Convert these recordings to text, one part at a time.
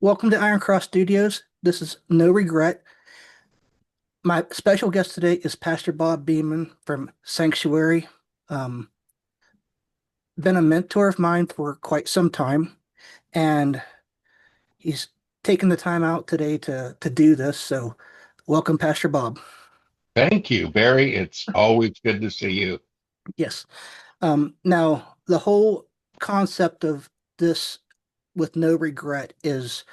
Welcome to Iron Cross Studios. This is No Regret. My special guest today is Pastor Bob Beeman from Sanctuary. Um, been a mentor of mine for quite some time, and he's taken the time out today to do this. So, welcome, Pastor Bob. Thank you, Barry. It's always good to see you. Yes. Now, the whole concept of this with no regret is,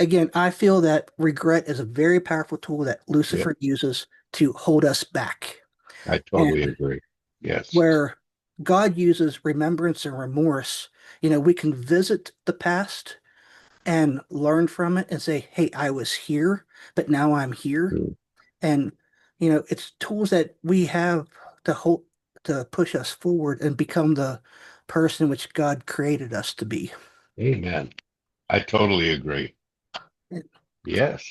again, I feel that regret is a very powerful tool that Yeah, Lucifer uses to hold us back. I totally And agree. Yes. where God uses remembrance and remorse, we can visit the past and learn from it and say, hey, I was here, but now I'm here. Mm. And, it's tools that we have to hold, to push us forward and become the person which God created us to be. Amen. I totally agree. And, Yes.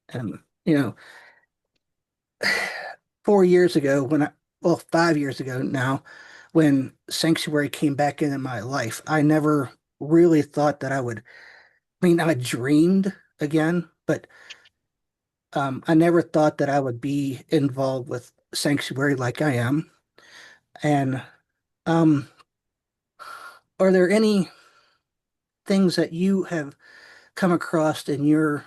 and, you know, 4 years ago, well, 5 years ago now, when Sanctuary came back into my life, I never really thought that I dreamed again, but I never thought that I would be involved with Sanctuary like I am. And um, are there any things that you have come across in your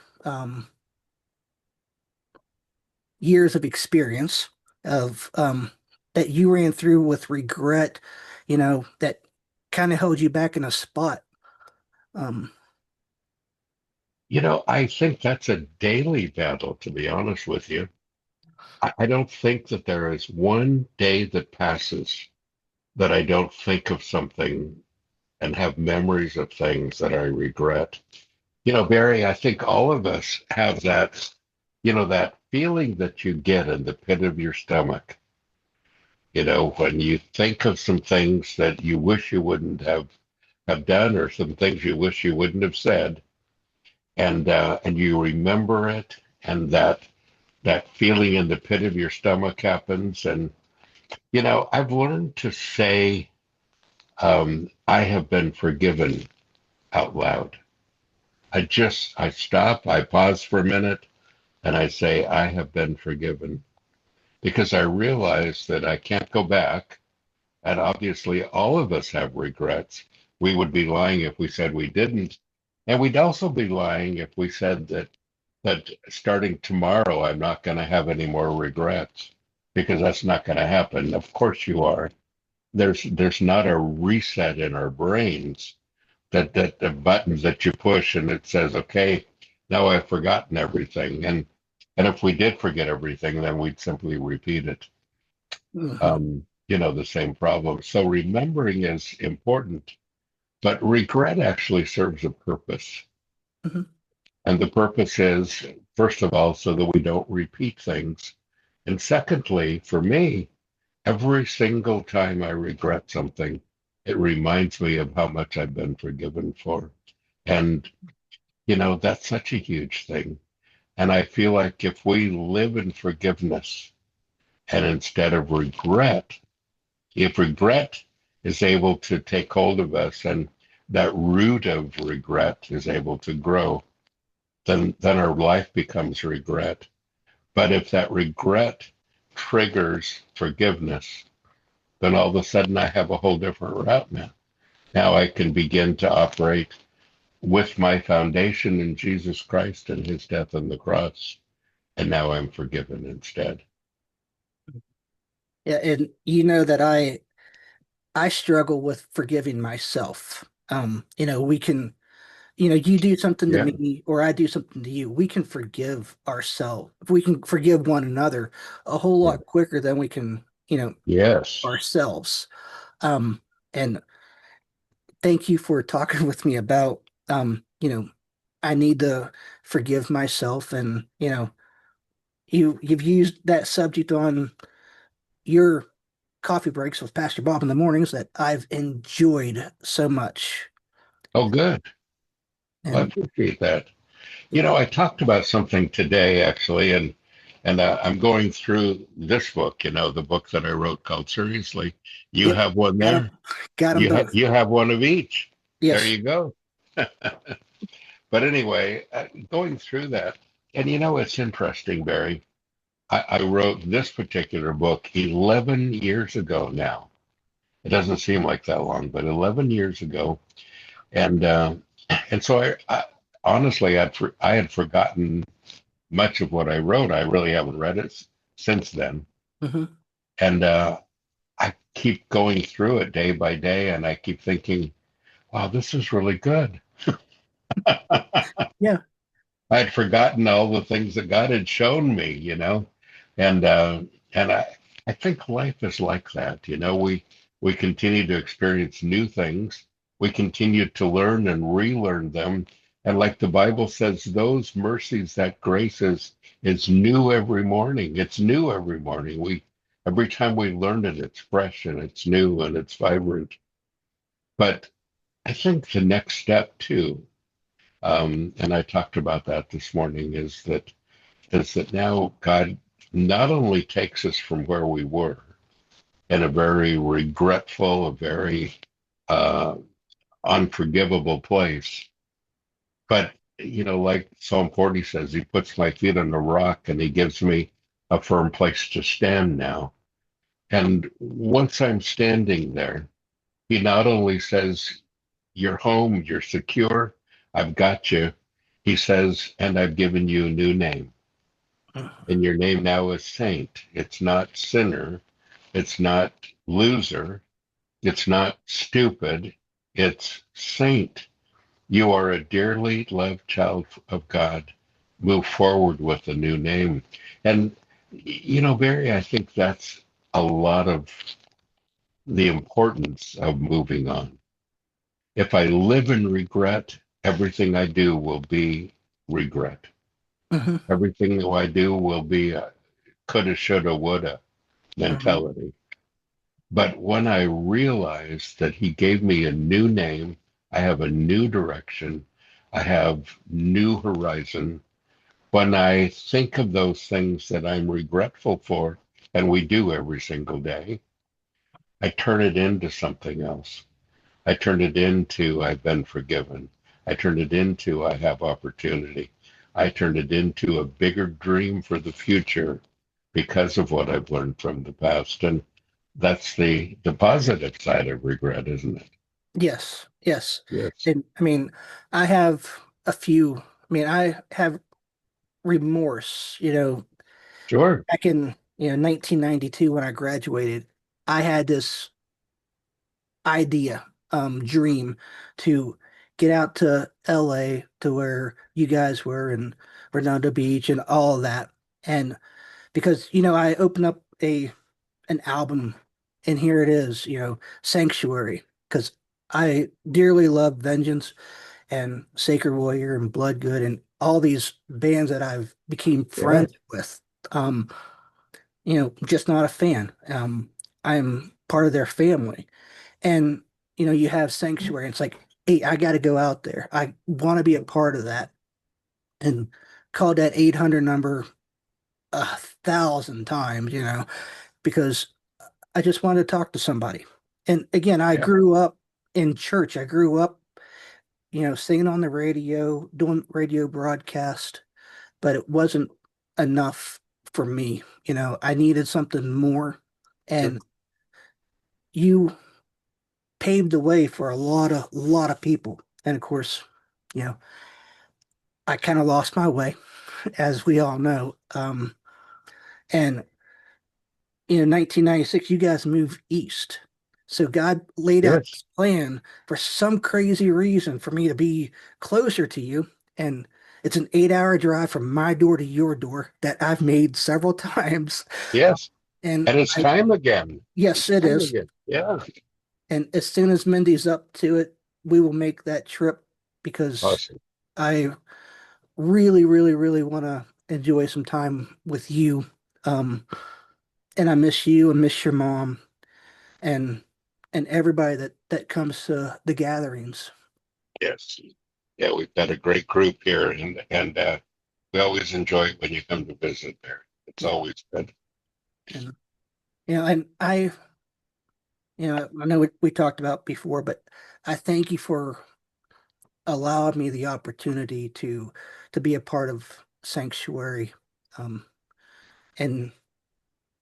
years of experience of that you ran through with regret, that kind of held you back in a spot? Um, I think that's a daily battle, to be honest with you. I don't think that there is one day that passes that I don't think of something and have memories of things that I regret. Barry, I think all of us have that feeling that you get in the pit of your stomach. When you think of some things that you wish you wouldn't have done, or some things you wish you wouldn't have said, and you remember it, and that feeling in the pit of your stomach happens. And I've learned to say, I have been forgiven out loud. I stop, I pause for a minute, and I say, I have been forgiven, because I realize that I can't go back. And obviously, all of us have regrets. We would be lying if we said we didn't. And we'd also be lying if we said that starting tomorrow, I'm not going to have any more regrets, because that's not going to happen. Of course you are. There's not a reset in our brains that the buttons that you push and it says, okay, now I've forgotten everything. And if we did forget everything, then we'd simply repeat it, mhm, the same problem. So remembering is important, but regret actually serves a purpose. mhm. And the purpose is, first of all, so that we don't repeat things. And secondly, for me, every single time I regret something, it reminds me of how much I've been forgiven for. And, that's such a huge thing. And I feel like if we live in forgiveness and instead of regret, if regret is able to take hold of us and that root of regret is able to grow, then our life becomes regret. But if that regret triggers forgiveness, then all of a sudden I have a whole different route now. Now I can begin to operate with my foundation in Jesus Christ and his death on the cross. And now I'm forgiven instead. Yeah, and you know that I struggle with forgiving myself. We can, you do something to Yeah. me or I do something to you. We can forgive ourselves. If we can forgive one another a whole Yeah. lot quicker than we can, Yes. ourselves. And thank you for talking with me about, I need to forgive myself. And, you've used that subject on your coffee breaks with Pastor Bob in the mornings that I've enjoyed so much. Oh, good. Well, I And appreciate that. yeah, I talked about something today actually, and I'm going through this book, the book that I wrote called Seriously. You yep, have one got them, there. got them both. You have one of each. There Yes. you go. But anyway, going through that, and it's interesting, Barry. I wrote this particular book 11 years ago now. It doesn't seem like that long, but 11 years ago. And so honestly, I had forgotten much of what I wrote. I really haven't read it since then. Hmm. And I keep going through it day by day, and I keep thinking, wow, this is really good. Yeah. I had forgotten all the things that God had shown me, and I think life is like that. We continue to experience new things. We continue to learn and relearn them, and like the Bible says, those mercies, that grace is new every morning. It's new every morning. Every time we learn it, it's fresh and it's new and it's vibrant. But I think the next step too, and I talked about that this morning, is that now God not only takes us from where we were in a very regretful, a very uh, unforgivable place, but like Psalm 40 says, He puts my feet on the rock and He gives me a firm place to stand now. And once I'm standing there, He not only says, "You're home, you're secure, I've got you." He says, "And I've given you a new name. And your name now is Saint." It's not sinner. It's not loser. It's not stupid. It's Saint. You are a dearly loved child of God. Move forward with a new name. And, Barry, I think that's a lot of the importance of moving on. If I live in regret, everything I do will be regret. Hmm. Everything that I do will be a coulda, shoulda, woulda Hmm. mentality. But when I realized that He gave me a new name, I have a new direction, I have new horizon. When I think of those things that I'm regretful for, and we do every single day, I turn it into something else. I turn it into I've been forgiven. I turn it into I have opportunity. I turn it into a bigger dream for the future because of what I've learned from the past. And that's the positive side of regret, isn't it? Yes. Yes. Yes. And I mean, I have a few, I mean, I have remorse, Sure. back in, 1992 when I graduated, I had this idea, dream to get out to LA to where you guys were in Redondo Beach and all of that. And because, I opened up an album and here it is, Sanctuary, because I dearly love Vengeance and Sacred Warrior and Blood Good and all these bands that I've became Yeah. friends with. Um, just not a fan. I'm part of their family. And, you have Sanctuary. It's like, hey, I got to go out there. I want to be a part of that. And called that 800 number 1,000 times, because I just wanted to talk to somebody. And again, I Yeah. grew up in church. I grew up, singing on the radio, doing radio broadcast, but it wasn't enough for me. I needed something more. Sure. And you paved the way for a lot of people. And of course, you know, I kind of lost my way, as we all know. And in 1996, you guys moved east. So God laid out Yes. this plan for some crazy reason for me to be closer to you. And it's an 8-hour drive from my door to your door that I've made several times. Yes. And And it's time again. yes, It's it time is. again. Yeah. And as soon as Mindy's up to it, we will make that trip because Awesome. I really, really, really want to enjoy some time with you. Um, and I miss you and miss your mom and everybody that comes to the gatherings. Yes. Yeah, we've got a great group here, and we always enjoy it when you come to visit there. It's Yeah. always good. And and I know we talked about before, but I thank you for allowing me the opportunity to be a part of Sanctuary. Um, and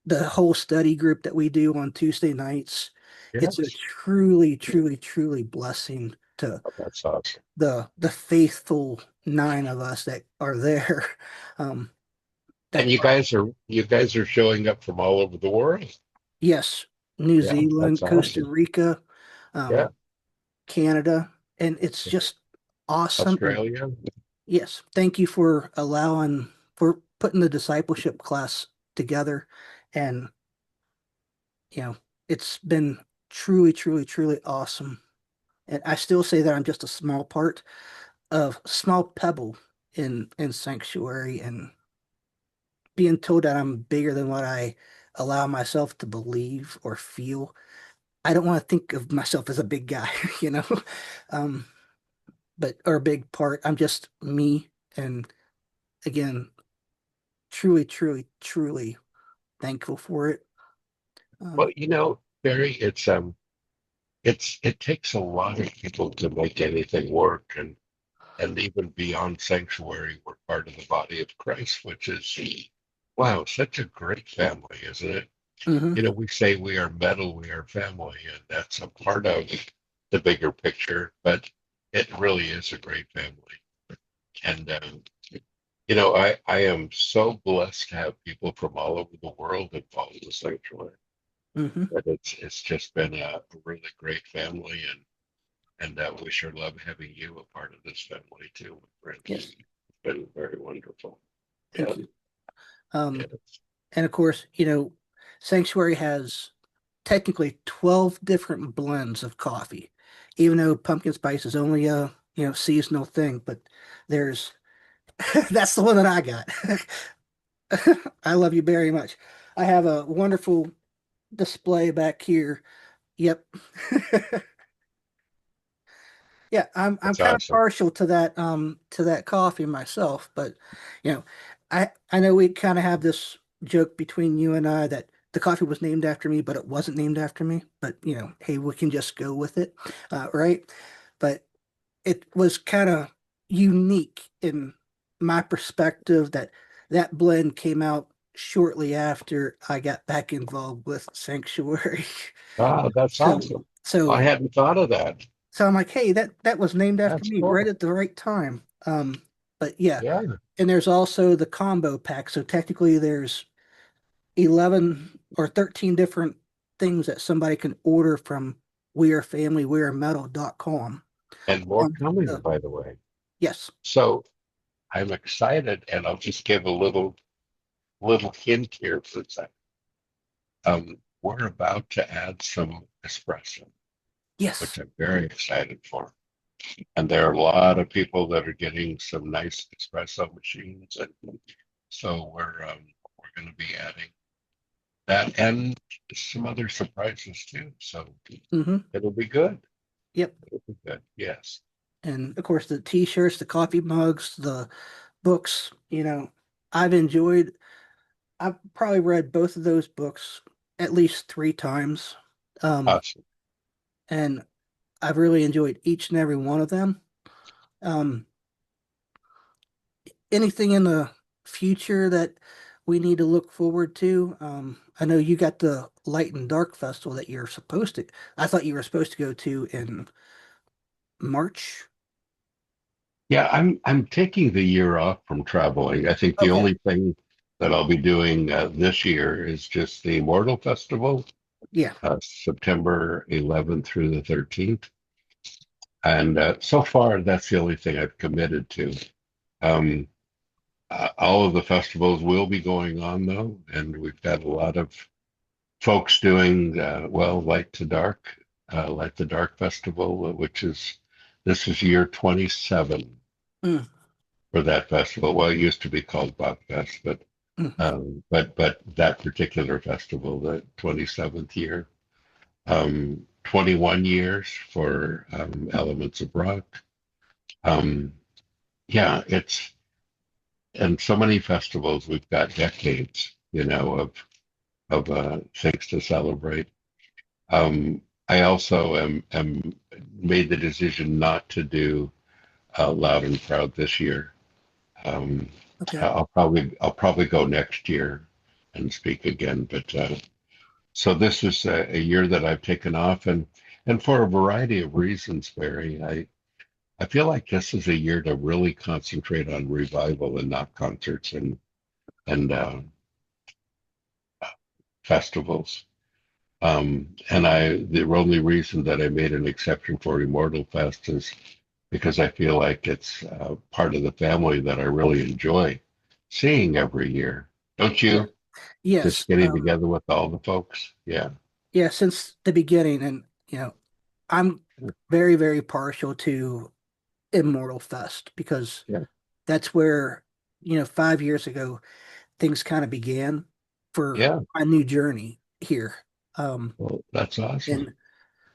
the whole study group that we do on Tuesday nights, it's a Yes. truly, truly, truly blessing to Oh, that's awesome. the faithful nine of us that are there. Um, And that you guys are showing up from all over the world. yes, New Yeah, that's Zealand, Costa awesome. Rica, Yeah. um, Canada, and it's just awesome. And Australia. yes, thank you for allowing for putting the discipleship class together. And you know, it's been truly, truly, truly awesome. And I still say that I'm just a small part of small pebble in Sanctuary, and being told that I'm bigger than what I allow myself to believe or feel. I don't want to think of myself as a big guy, you know, um, but or a big part. I'm just me, and again, truly, truly, truly thankful for it. Well, Um, Barry, it takes a lot of people to make anything work, and even beyond sanctuary, we're part of the body of Christ, which is wow, such a great family, isn't it? mhm, We say we are metal, we are family, and that's a part of the bigger picture, but it really is a great family. And I am so blessed to have people from all over the world involved in the sanctuary. mhm, But it's just been a really great family, and we sure love having you a part of this family too, my friend. yes, It's been very wonderful. thank Yeah, you. Um, yes. and of course, Sanctuary has technically 12 different blends of coffee, even though pumpkin spice is only a, seasonal thing, but there's that's the one that I got. I love you very much. I have a wonderful display back here. Yep. Yeah, I'm That's kind of awesome. partial to that coffee myself, but you know, I know we kind of have this joke between you and I that the coffee was named after me, but it wasn't named after me. But hey, we can just go with it, right? But it was kind of unique in my perspective that that blend came out shortly after I got back involved with Sanctuary. Ah, that's So awesome. I so hadn't thought of that. so I'm like, hey, that was named after That's me right cool. at the right time. But yeah, Yeah. and there's also the combo pack. So technically there's 11 or 13 different things that somebody can order from wearefamilywearmetal.com. And more On coming, the by the way. yes. So I'm excited, and I'll just give a little hint here for a second. We're about to add some espresso, which Yes. I'm very excited for. And there are a lot of people that are getting some nice espresso machines, and so we're going to be adding that and some other surprises too. So Mm-hmm. it'll be good. Yep. It'll be good. Yes. And of course the t-shirts, the coffee mugs, the books, I've enjoyed I've probably read both of those books at least 3 times. Um, Awesome. and I've really enjoyed each and every one of them. Um, Anything in the future that we need to look forward to? I know you got the Light and Dark Festival that you're supposed to, I thought you were supposed to go to in March. Yeah, I'm taking the year off from traveling. I think the Okay. only thing that I'll be doing this year is just the Immortal Festival, Yeah. September 11th through the 13th. And so far, that's the only thing I've committed to. Um, all of the festivals will be going on though, and we've got a lot of folks doing Light to Dark, Light the Dark Festival, which is this is year 27 Mm, for that festival. Well, it used to be called Bob Fest, but mm, but that particular festival, the 27th year, 21 years for Elements of Rock. Um, yeah, it's and so many festivals. We've got decades, of things to celebrate. I also am made the decision not to do. loud and proud this year. Um, Okay. I'll probably go next year and speak again. But so this is a year that I've taken off, and for a variety of reasons, Barry. I feel like this is a year to really concentrate on revival and not concerts and festivals. And the only reason that I made an exception for Immortal Fest is because I feel like it's part of the family that I really enjoy seeing every year. Don't Yeah. you? Just Yes. getting together with all the folks. Yeah. Yeah, since the beginning, and I'm very, very partial to Immortal Fest because Yeah. that's where, 5 years ago, things kind of began for Yeah. my new journey here. Um, Well, that's awesome. and,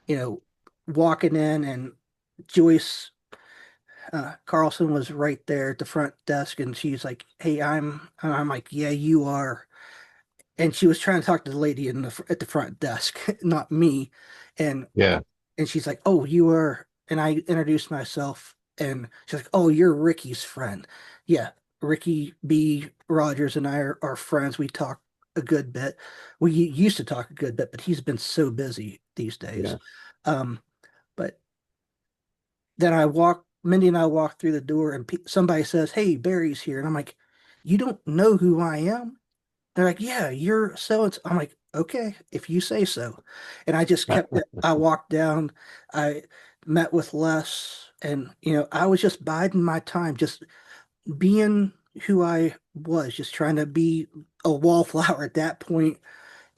you know, walking in and Joyce Carlson was right there at the front desk and she's like, "Hey, and I'm like, yeah, you are." And she was trying to talk to the lady at the front desk, not me. And Yeah. and she's like, "Oh, you are." And I introduced myself, and she's like, "Oh, you're Ricky's friend." Yeah, Ricky B. Rogers and I are friends. We talk a good bit. We used to talk a good bit, but he's been so busy these days. Yeah. Um, but then Mindy and I walk through the door, and somebody says, "Hey, Barry's here," and I'm like, "You don't know who I am?" They're like, "Yeah, you're so and so." I'm like, "Okay, if you say so." And I just kept it. I walked down, I met with Les, and I was just biding my time, just being who I was, just trying to be a wallflower at that point.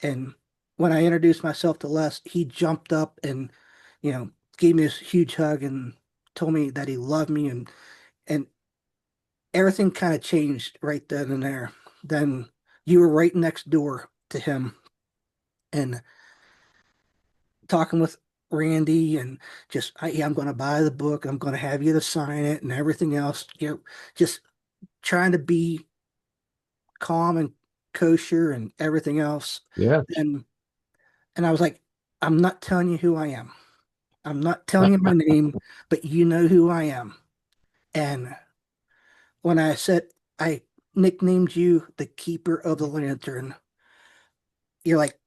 And when I introduced myself to Les, he jumped up and, you know, gave me this huge hug and told me that he loved me, and everything kind of changed right then and there. Then you were right next door to him and talking with Randy and just, yeah, I'm going to buy the book. I'm going to have you to sign it and everything else. Just trying to be calm and kosher and everything else. Yes. And I was like, I'm not telling you who I am. I'm not telling you my name, but you know who I am. And when I said I nicknamed you the keeper of the lantern, you're like,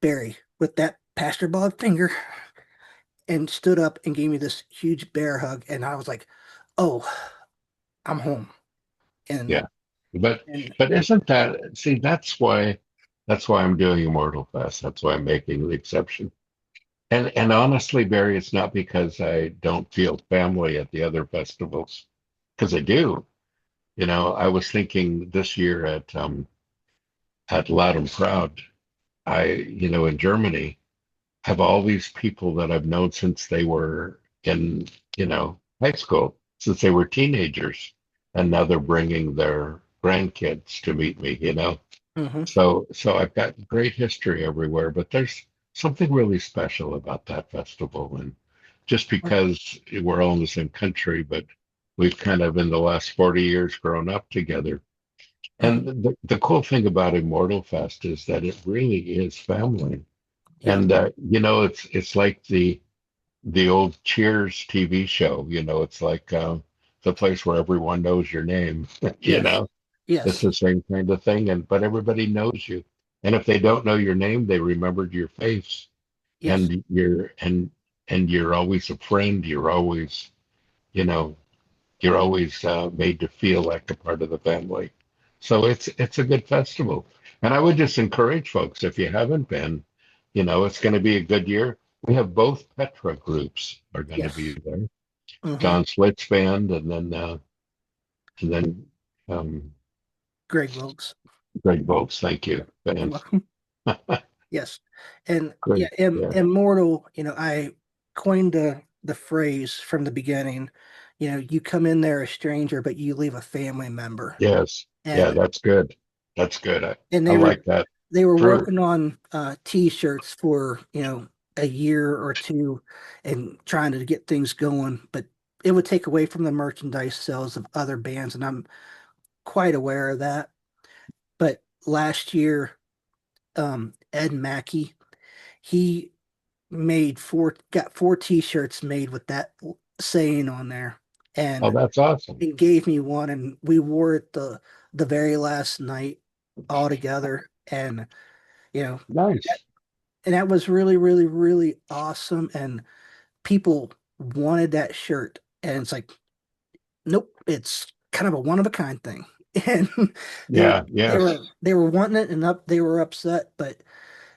Barry, with that Pastor Bob finger, and stood up and gave me this huge bear hug. And I was like, oh, I'm home. And Yeah. But and but isn't that see that's why I'm doing Immortal Fest. That's why I'm making the exception. And honestly, Barry, it's not because I don't feel family at the other festivals, because I do. I was thinking this year at Loud and Proud, in Germany, have all these people that I've known since they were in, high school, since they were teenagers, and now they're bringing their grandkids to meet me. hmm So I've got great history everywhere, but there's something really special about that festival. And just because we're all in the same country, but we've kind of in the last 40 years grown up together. hmm And the cool thing about Immortal Fest is that it really is family. yeah, And it's like the old Cheers TV show. It's like the place where everyone knows your name. you yes, know, it's yes, the same kind of thing, but everybody knows you. And if they don't know your name, they remembered your face, yes, and you're always a friend. You know, you're always made to feel like a part of the family. So it's a good festival, and I would just encourage folks if you haven't been, it's going to be a good year. We have both Petra groups are going to be yes. there. hmm John Slitt's band, and then um, Greg Wilkes. Greg Volk's. Thank you, You're band. welcome. Yes. And yeah, Great. Yeah. immortal, I coined the phrase from the beginning, you come in there a stranger, but you leave a family member. Yes. Yeah. And That's good. That's good. I, and I like that. they were True. working on t-shirts for, a year or two and trying to get things going, but it would take away from the merchandise sales of other bands, and I'm quite aware of that. But last year, Ed Mackey, he got four t-shirts made with that saying on there. Oh, and that's awesome. it gave me one, and we wore it the very last night all together, and you know, that, Nice. and that was really, really, really awesome, and people wanted that shirt, and it's like, nope, it's kind of a one of a kind thing, and they Yeah, they yes. were wanting it, and they were upset, but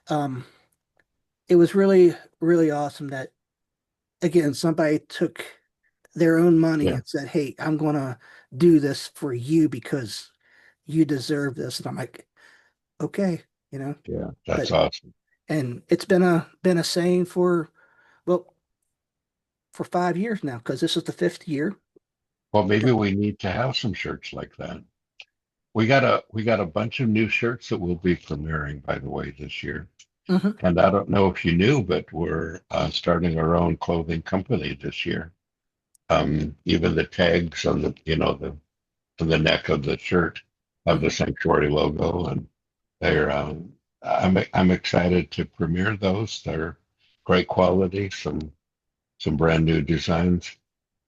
um, it was really, really awesome that again somebody took their own money Yeah, and said, "Hey, I'm gonna do this for you because you deserve this." And I'm like, "Okay, you know." yeah, that's But awesome. and it's been a saying for well for 5 years now because this is the fifth year. Well, maybe we need to have some shirts like that. We got a bunch of new shirts that we'll be premiering, by the way, this year. Hmm. And I don't know if you knew, but we're starting our own clothing company this year. Even the tags on the neck of the shirt have the Hmm. Sanctuary logo, and they're I'm excited to premiere those. They're great quality, some brand new designs,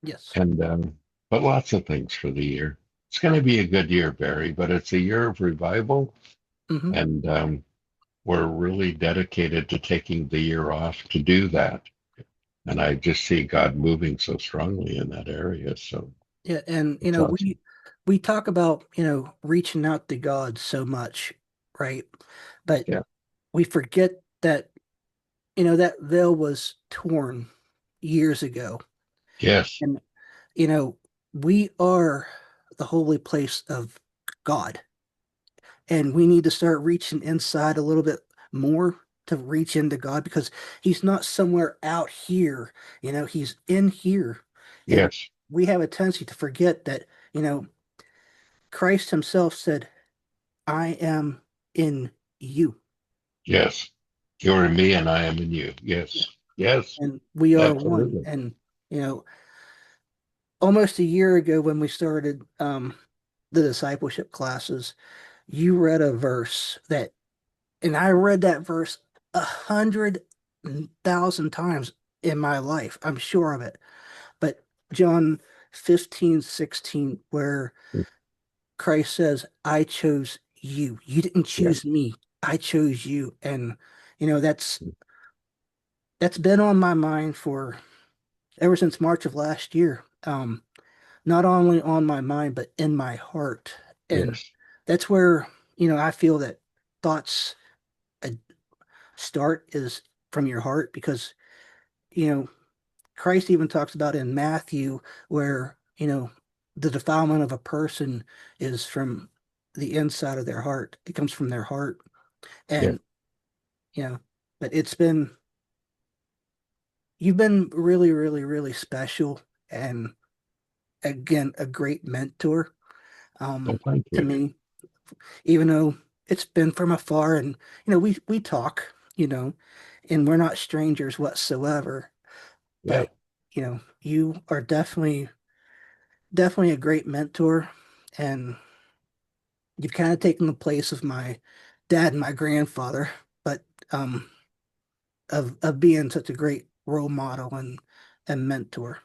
Yes. and but lots of things for the year. It's going to be a good year, Barry, but it's a year of revival, Hmm. and we're really dedicated to taking the year off to do that. And I just see God moving so strongly in that area. So Yeah, and it's awesome. we talk about, reaching out to God so much, right? But Yeah. we forget that, that veil was torn years ago. Yes. And, you know, we are the holy place of God. And we need to start reaching inside a little bit more to reach into God because He's not somewhere out here, He's in here. And Yes. we have a tendency to forget that, Christ Himself said, I am in you. Yes. You're in me and I am in you. Yeah. Yes. Yes. And we are one. Absolutely. And, almost a year ago when we started the discipleship classes, you read a verse and I read that verse 100,000 times in my life. I'm sure of it. But John 15:16, where Christ says, I chose you. You didn't Yeah. choose me. I chose you. And, you know, that's that's been on my mind for ever since March of last year. Not only on my mind, but in my heart. And Yes. that's where, I feel that thoughts uh, start is from your heart because, you know, Christ even talks about in Matthew where, the defilement of a person is from the inside of their heart. It comes from their heart. Yeah. And, you know, but you've been really, really, really special and again, a great mentor Well, thank to you. me, even though it's been from afar and, we talk, and we're not strangers whatsoever, Yeah. but, you are definitely a great mentor and you've kind of taken the place of my dad and my grandfather, but of being such a great role model and mentor.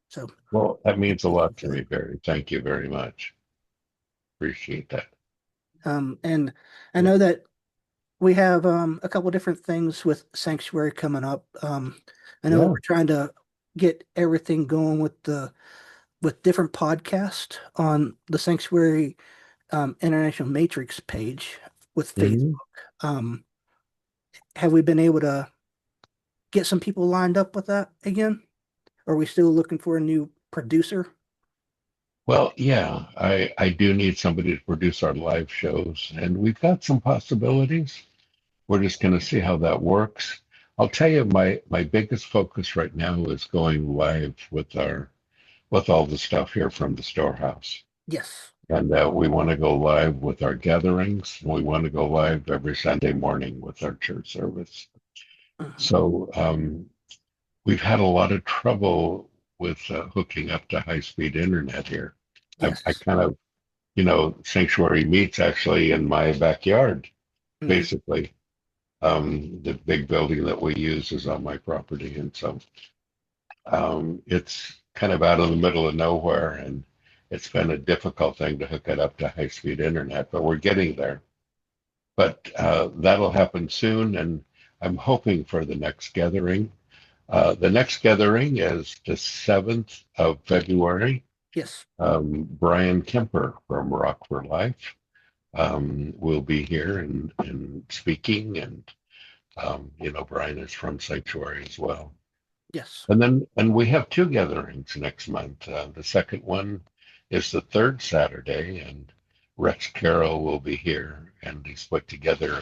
So Well, that means a thank you lot for to me, that. Barry. Thank you very much. Appreciate that. And I Yeah. know that we have a couple different things with Sanctuary coming up. I know Yeah. we're trying to get everything going with different podcasts on the Sanctuary International Matrix page with Facebook. Hmm. Um, have we been able to get some people lined up with that again? Are we still looking for a new producer? Well, yeah, I do need somebody to produce our live shows, and we've got some possibilities. We're just going to see how that works. I'll tell you, my biggest focus right now is going live with all the stuff here from the storehouse. Yes. And we want to go live with our gatherings. We want to go live every Sunday morning with our church service. Mhm. So we've had a lot of trouble with hooking up to high-speed internet here. I Yes. kind of, Sanctuary meets actually in my backyard, Hmm. basically. The big building that we use is on my property, and so it's kind of out in the middle of nowhere, and it's been a difficult thing to hook it up to high-speed internet, but we're getting there. But that'll happen soon, and I'm hoping for the next gathering. The next gathering is the 7th of February. Yes. Brian Kemper from Rock for Life will be here and speaking, and Brian is from Sanctuary as well. Yes. And we have two gatherings next month. The second one is the third Saturday, and Rex Carroll will be here, and he's put together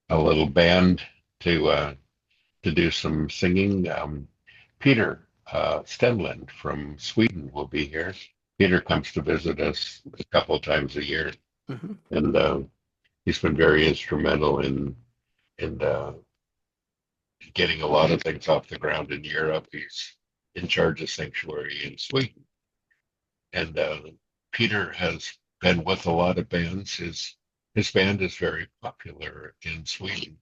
a little band to do some singing. Peter Stenlund from Sweden will be here. Peter comes to visit us a couple of times a year, Hmm. and he's been very instrumental in getting a lot of things off the ground in Europe. He's in charge of Sanctuary in Sweden, and Peter has been with a lot of bands. His band is very popular in Sweden.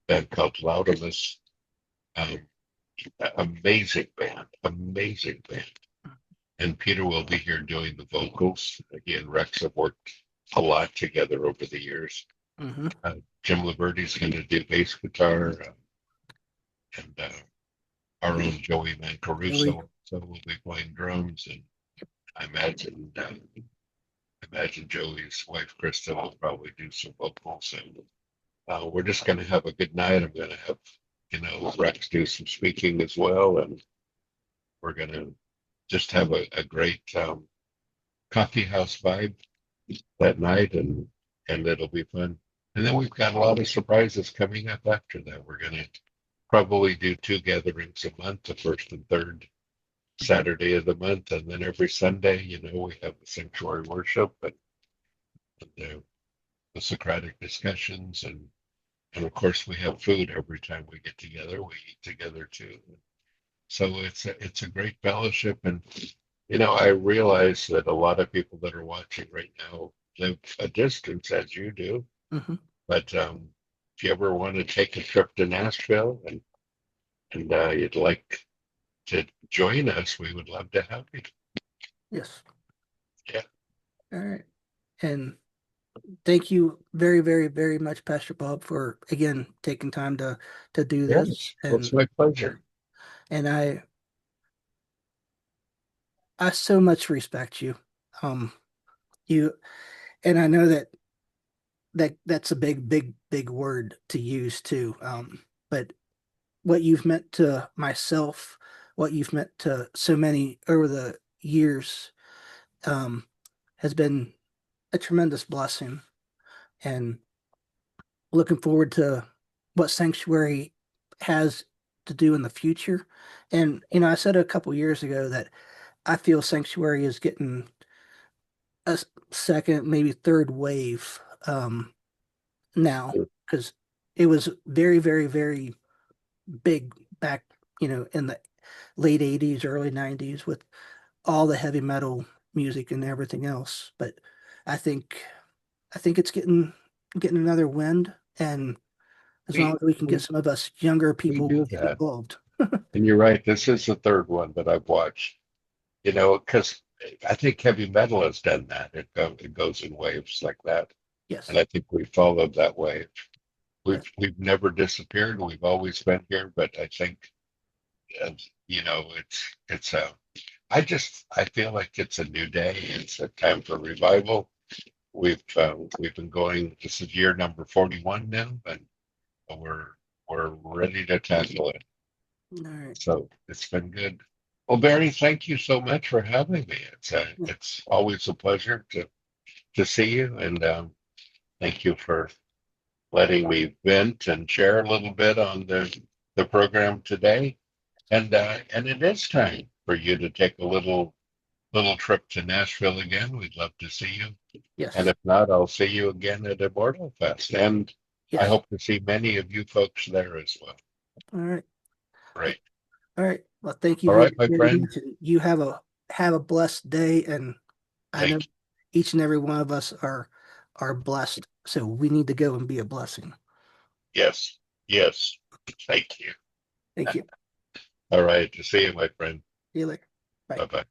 A band called Laudamus. Um, amazing band. And Peter will be here doing the vocals. He and Rex have worked a lot together over the years. Hmm. Jim Liberty's going to do bass guitar, and our own Joey Joey. Mancaruso so will be playing drums. And I imagine Joey's wife Krista will probably do some vocals. And we're just going to have a good night. I'm going to have Rex do some speaking as well, and we're going to just have a great coffee house vibe that night, and it'll be fun. And then we've got a lot of surprises coming up after that. We're going to probably do two gatherings a month, the first and third Saturday of the month, and then every Sunday, we have the sanctuary worship and the Socratic discussions, and of course we have food every time we get together. We eat together too. So it's a great fellowship, and I realize that a lot of people that are watching right now live a distance as you do. Hmm. But if you ever want to take a trip to Nashville and you'd like to join us, we would love to have you. Yes. Yeah. All right. And thank you very, very, very much, Pastor Bob, for again taking time to do this. Yes. Well, it's my pleasure. And I so much respect you. Um, you and I know that's a big, big, big word to use too. But what you've meant to myself, what you've meant to so many over the years, um, has been a tremendous blessing. And looking forward to what Sanctuary has to do in the future. And I said a couple years ago that I feel Sanctuary is getting a second, maybe third wave now because it was very, very, very big back, in the late 80s, early 90s with all the heavy metal music and everything else. But I think I think it's getting another wind, and as long We as we can get we some of us younger we people do that. involved. And you're right, this is the third one that I've watched, because I think heavy metal has done that. It goes in waves like that. And Yes, I think we followed that wave. We've yes, we've never disappeared. We've always been here, but I think uh, it's a. I feel like it's a new day. It's a time for revival. We've been going. This is year number 41 now, and we're we're ready to tackle it. all right, So it's been good. Well, Barry, thank you so much for having me. yeah, It's always a pleasure to see you, and thank you for letting me vent and share a little bit on the program today. And it is time for you to take a little trip to Nashville again. We'd love to see you. And yes, if not, I'll see you again at Immortal Fest. And I yes, hope to see many of you folks there as well. all right, Great. all right. Well, thank you All very, right, my very friend. much, and you have a blessed day. And I know Thank you. each and every one of us are blessed, so we need to go and be a blessing. Yes. Yes. Thank you. Thank you. All right. To see you, my friend. See you later. Bye. Bye bye.